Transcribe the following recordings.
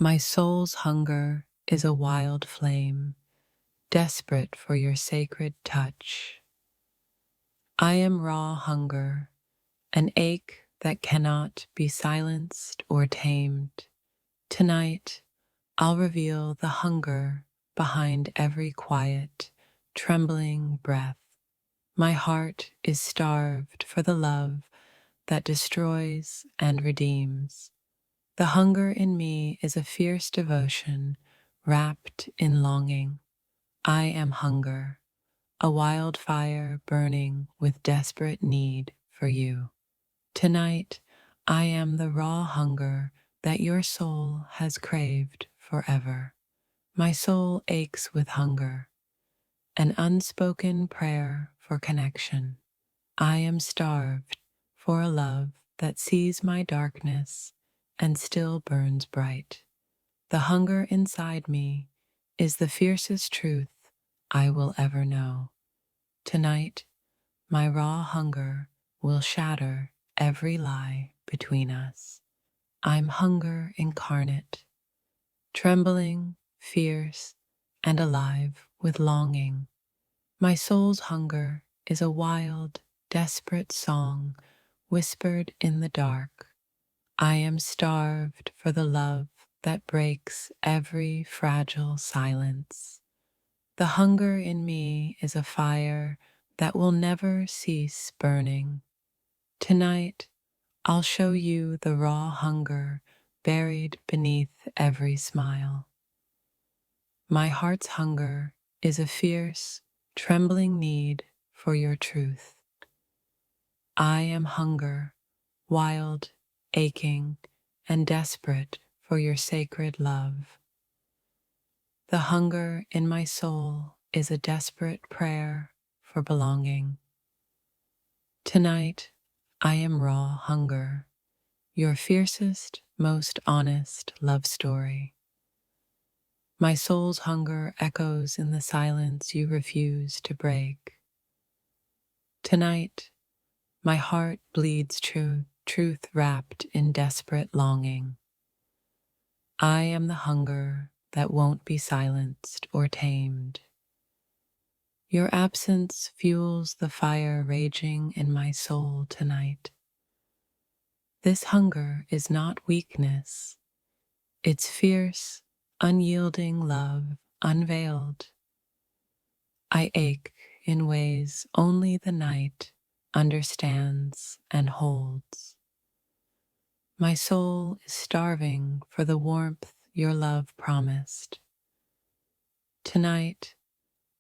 My soul's hunger is a wild flame, desperate for your sacred touch. I am raw hunger, an ache that cannot be silenced or tamed. Tonight, I'll reveal the hunger behind every quiet, trembling breath. My heart is starved for the love that destroys and redeems. The hunger in me is a fierce devotion wrapped in longing. I am hunger, a wildfire burning with desperate need for you. Tonight, I am the raw hunger that your soul has craved forever. My soul aches with hunger, an unspoken prayer for connection. I am starved for a love that sees my darkness and still burns bright. The hunger inside me is the fiercest truth I will ever know. Tonight, my raw hunger will shatter every lie between us. I'm hunger incarnate, trembling, fierce, and alive with longing. My soul's hunger is a wild, desperate song whispered in the dark. I am starved for the love that breaks every fragile silence. The hunger in me is a fire that will never cease burning. Tonight, I'll show you the raw hunger buried beneath every smile. My heart's hunger is a fierce, trembling need for your truth. I am hunger, wild, aching, and desperate for your sacred love. The hunger in my soul is a desperate prayer for belonging. Tonight, I am raw hunger, your fiercest, most honest love story. My soul's hunger echoes in the silence you refuse to break. Tonight, my heart bleeds truth wrapped in desperate longing. I am the hunger that won't be silenced or tamed. Your absence fuels the fire raging in my soul tonight. This hunger is not weakness, it's fierce, unyielding love unveiled. I ache in ways only the night understands and holds. My soul is starving for the warmth your love promised. Tonight,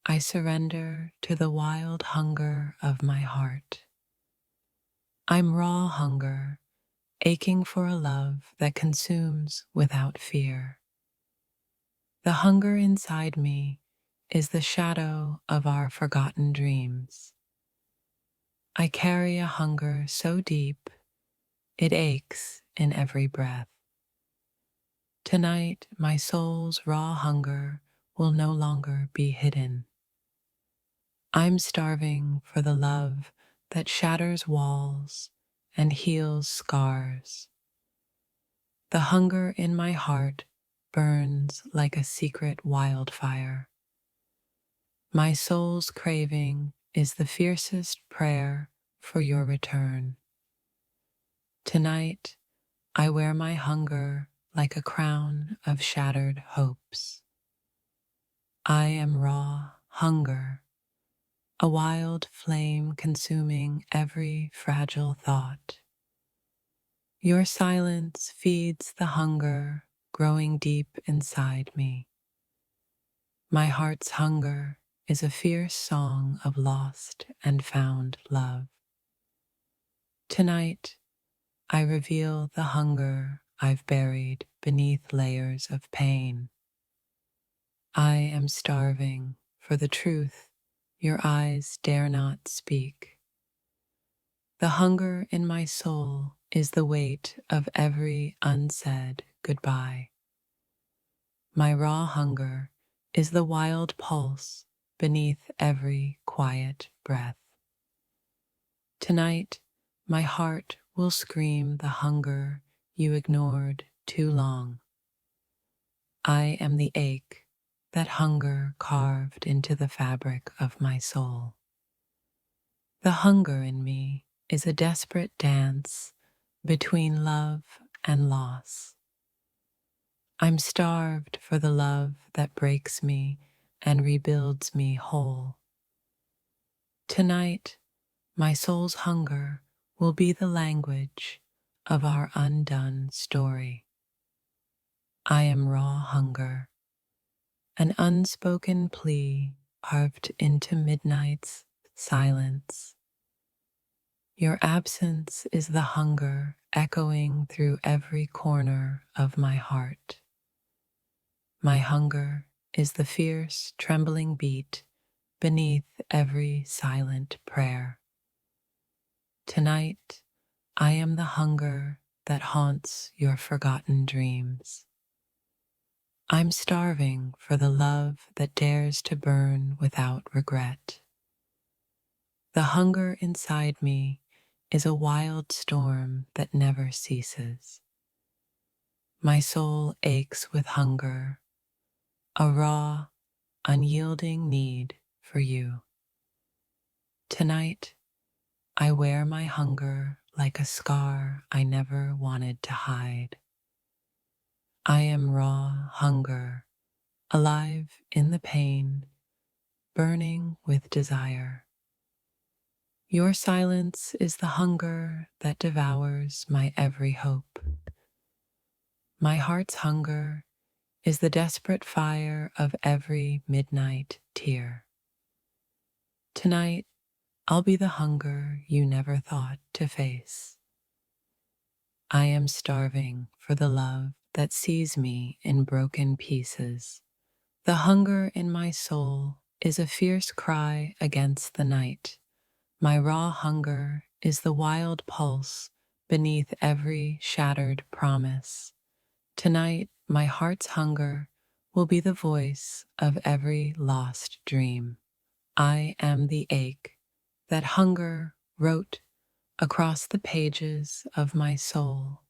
I surrender to the wild hunger of my heart. I'm raw hunger, aching for a love that consumes without fear. The hunger inside me is the shadow of our forgotten dreams. I carry a hunger so deep, it aches in every breath. Tonight, my soul's raw hunger will no longer be hidden. I'm starving for the love that shatters walls and heals scars. The hunger in my heart burns like a secret wildfire. My soul's craving is the fiercest prayer for your return. Tonight, I wear my hunger like a crown of shattered hopes. I am raw hunger, a wild flame consuming every fragile thought. Your silence feeds the hunger growing deep inside me. My heart's hunger is a fierce song of lost and found love. Tonight, I reveal the hunger I've buried beneath layers of pain. I am starving for the truth your eyes dare not speak. The hunger in my soul is the weight of every unsaid goodbye. My raw hunger is the wild pulse beneath every quiet breath. Tonight, my heart will scream the hunger you ignored too long. I am the ache that hunger carved into the fabric of my soul. The hunger in me is a desperate dance between love and loss. I'm starved for the love that breaks me and rebuilds me whole. Tonight, my soul's hunger will be the language of our undone story. I am raw hunger, an unspoken plea carved into midnight's silence. Your absence is the hunger echoing through every corner of my heart. My hunger is the fierce, trembling beat beneath every silent prayer. Tonight, I am the hunger that haunts your forgotten dreams. I'm starving for the love that dares to burn without regret. The hunger inside me is a wild storm that never ceases. My soul aches with hunger, a raw, unyielding need for you. Tonight, I wear my hunger like a scar I never wanted to hide. I am raw hunger, alive in the pain, burning with desire. Your silence is the hunger that devours my every hope. My heart's hunger is the desperate fire of every midnight tear. Tonight, I'll be the hunger you never thought to face. I am starving for the love that sees me in broken pieces. The hunger in my soul is a fierce cry against the night. My raw hunger is the wild pulse beneath every shattered promise. Tonight, my heart's hunger will be the voice of every lost dream. I am the ache that hunger wrote across the pages of my soul.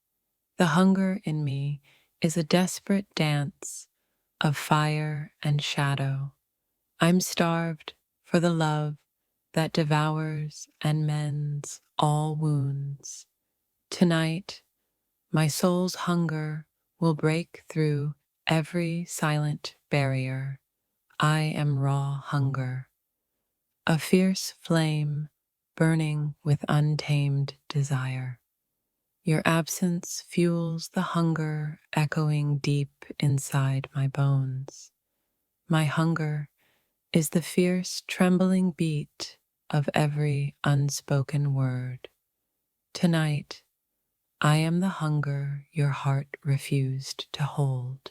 The hunger in me is a desperate dance of fire and shadow. I'm starved for the love that devours and mends all wounds. Tonight, my soul's hunger will break through every silent barrier. I am raw hunger, a fierce flame burning with untamed desire. Your absence fuels the hunger echoing deep inside my bones. My hunger is the fierce, trembling beat of every unspoken word. Tonight, I am the hunger your heart refused to hold.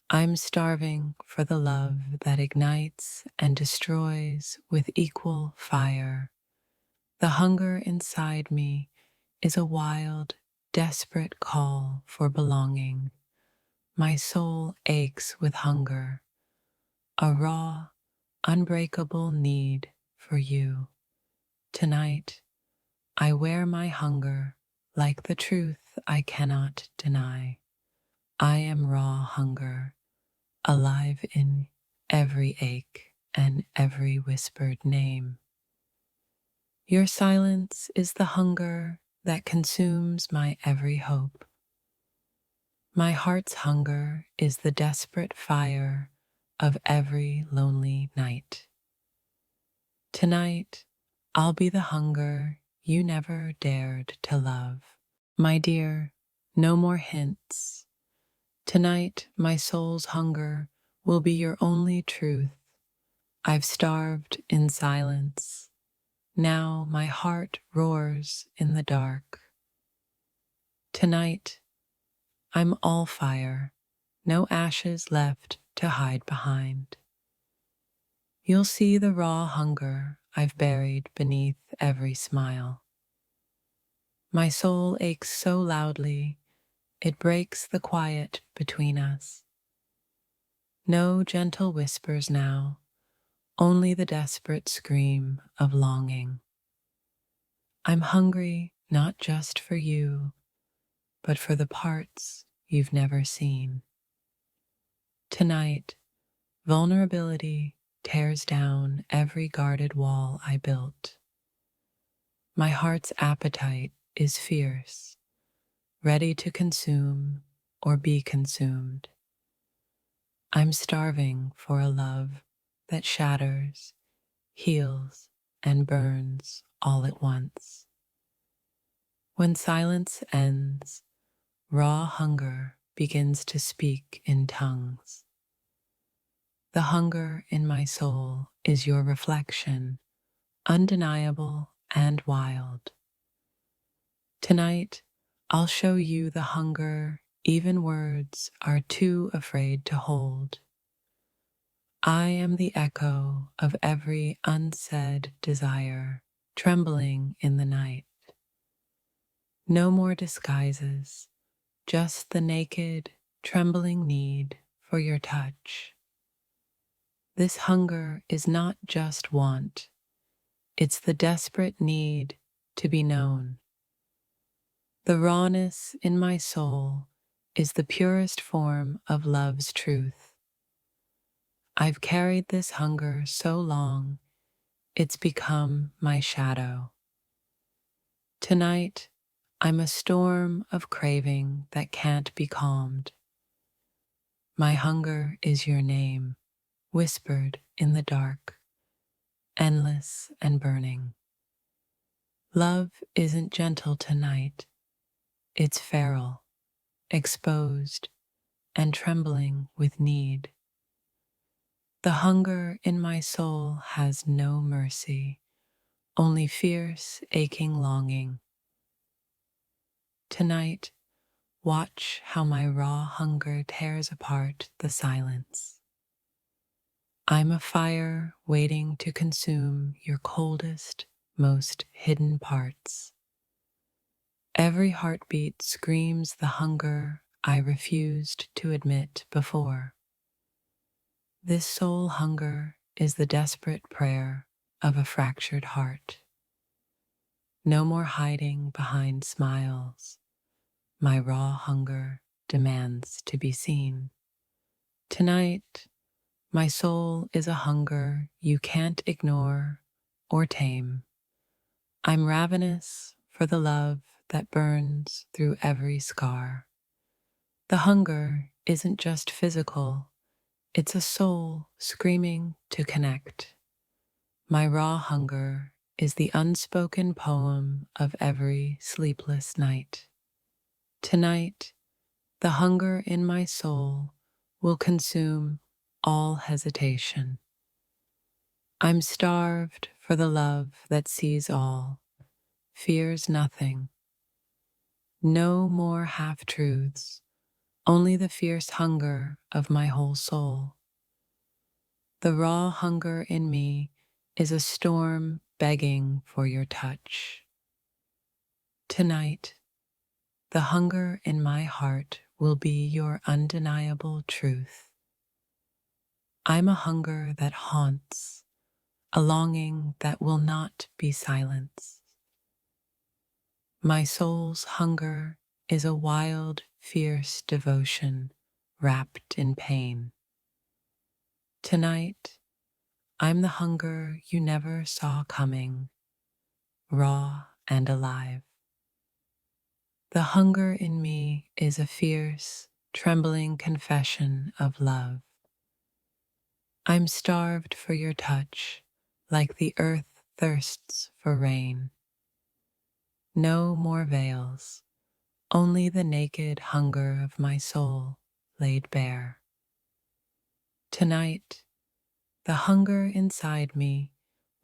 I'm starving for the love that ignites and destroys with equal fire. The hunger inside me is a wild, desperate call for belonging. My soul aches with hunger, a raw, unbreakable need for you. Tonight, I wear my hunger like the truth I cannot deny. I am raw hunger, alive in every ache and every whispered name. Your silence is the hunger that consumes my every hope. My heart's hunger is the desperate fire of every lonely night. Tonight, I'll be the hunger you never dared to love. My dear, no more hints. Tonight, my soul's hunger will be your only truth. I've starved in silence. Now my heart roars in the dark. Tonight, I'm all fire, no ashes left to hide behind. You'll see the raw hunger I've buried beneath every smile. My soul aches so loudly, it breaks the quiet between us. No gentle whispers now, only the desperate scream of longing. I'm hungry not just for you, but for the parts you've never seen. Tonight, vulnerability tears down every guarded wall I built. My heart's appetite is fierce, ready to consume or be consumed. I'm starving for a love that shatters, heals, and burns all at once. When silence ends, raw hunger begins to speak in tongues. The hunger in my soul is your reflection, undeniable and wild. Tonight, I'll show you the hunger even words are too afraid to hold. I am the echo of every unsaid desire trembling in the night. No more disguises, just the naked, trembling need for your touch. This hunger is not just want, it's the desperate need to be known. The rawness in my soul is the purest form of love's truth. I've carried this hunger so long, it's become my shadow. Tonight, I'm a storm of craving that can't be calmed. My hunger is your name, whispered in the dark, endless and burning. Love isn't gentle tonight, it's feral, exposed, and trembling with need. The hunger in my soul has no mercy, only fierce, aching longing. Tonight, watch how my raw hunger tears apart the silence. I'm a fire waiting to consume your coldest, most hidden parts. Every heartbeat screams the hunger I refused to admit before. This soul hunger is the desperate prayer of a fractured heart. No more hiding behind smiles. My raw hunger demands to be seen. Tonight, my soul is a hunger you can't ignore or tame. I'm ravenous for the love that burns through every scar. The hunger isn't just physical, it's a soul screaming to connect. My raw hunger is the unspoken poem of every sleepless night. Tonight, the hunger in my soul will consume all hesitation. I'm starved for the love that sees all, fears nothing. No more half-truths, only the fierce hunger of my whole soul. The raw hunger in me is a storm begging for your touch. Tonight, the hunger in my heart will be your undeniable truth. I'm a hunger that haunts, a longing that will not be silenced. My soul's hunger is a wild, fierce devotion wrapped in pain. Tonight, I'm the hunger you never saw coming, raw and alive. The hunger in me is a fierce, trembling confession of love. I'm starved for your touch, like the earth thirsts for rain. No more veils, only the naked hunger of my soul laid bare. Tonight, the hunger inside me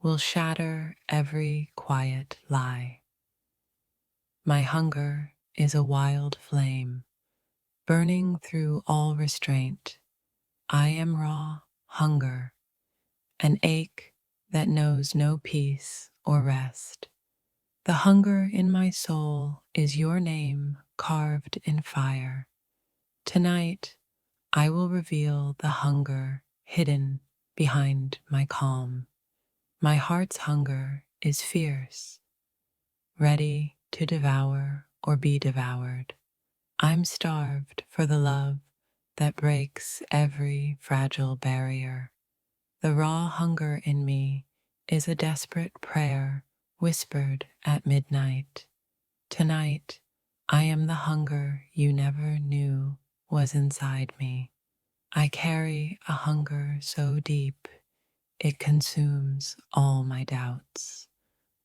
will shatter every quiet lie. My hunger is a wild flame, burning through all restraint. I am raw hunger, an ache that knows no peace or rest. The hunger in my soul is your name carved in fire. Tonight, I will reveal the hunger hidden behind my calm. My heart's hunger is fierce, ready to devour or be devoured. I'm starved for the love that breaks every fragile barrier. The raw hunger in me is a desperate prayer whispered at midnight. Tonight, I am the hunger you never knew was inside me. I carry a hunger so deep it consumes all my doubts.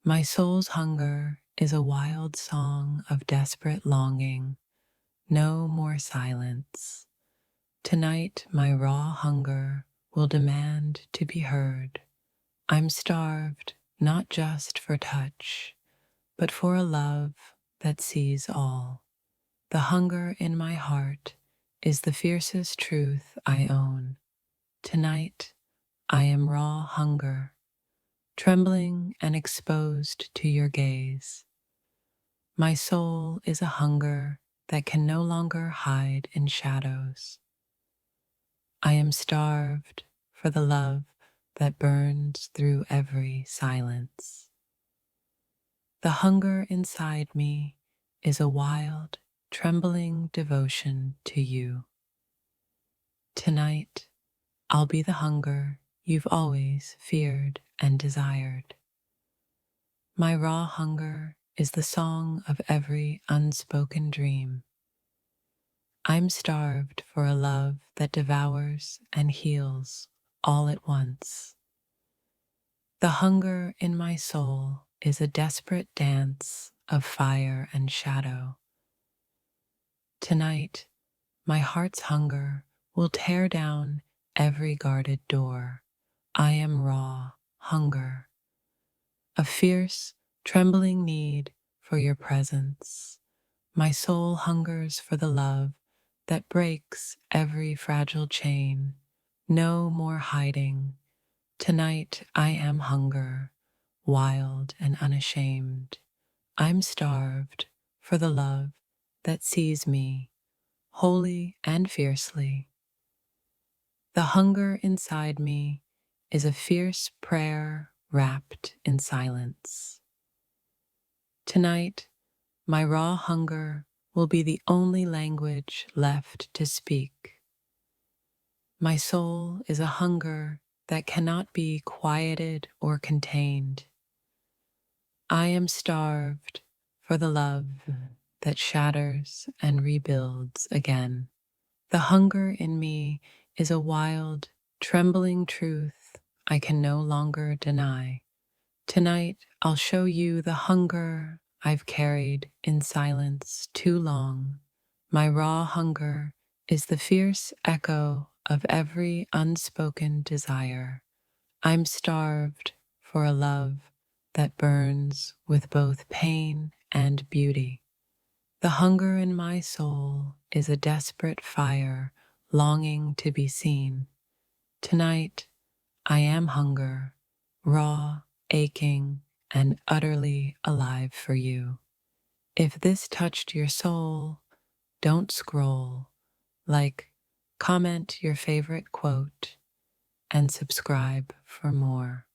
My soul's hunger is a wild song of desperate longing. No more silence. Tonight, my raw hunger will demand to be heard. I'm starved not just for touch, but for a love that sees all. The hunger in my heart is the fiercest truth I own. Tonight, I am raw hunger, trembling and exposed to your gaze. My soul is a hunger that can no longer hide in shadows. I am starved for the love that burns through every silence. The hunger inside me is a wild, trembling devotion to you. Tonight, I'll be the hunger you've always feared and desired. My raw hunger is the song of every unspoken dream. I'm starved for a love that devours and heals all at once. The hunger in my soul is a desperate dance of fire and shadow. Tonight, my heart's hunger will tear down every guarded door. I am raw hunger, a fierce, trembling need for your presence. My soul hungers for the love that breaks every fragile chain. No more hiding. Tonight I am hunger, wild and unashamed. I'm starved for the love that sees me, wholly and fiercely. The hunger inside me is a fierce prayer wrapped in silence. Tonight, my raw hunger will be the only language left to speak. My soul is a hunger that cannot be quieted or contained. I am starved for the love that shatters and rebuilds again. The hunger in me is a wild, trembling truth I can no longer deny. Tonight, I'll show you the hunger I've carried in silence too long. My raw hunger is the fierce echo of every unspoken desire. I'm starved for a love that burns with both pain and beauty. The hunger in my soul is a desperate fire longing to be seen. Tonight, I am hunger, raw, aching, and utterly alive for you. If this touched your soul, don't scroll. Like, comment your favorite quote, and subscribe for more.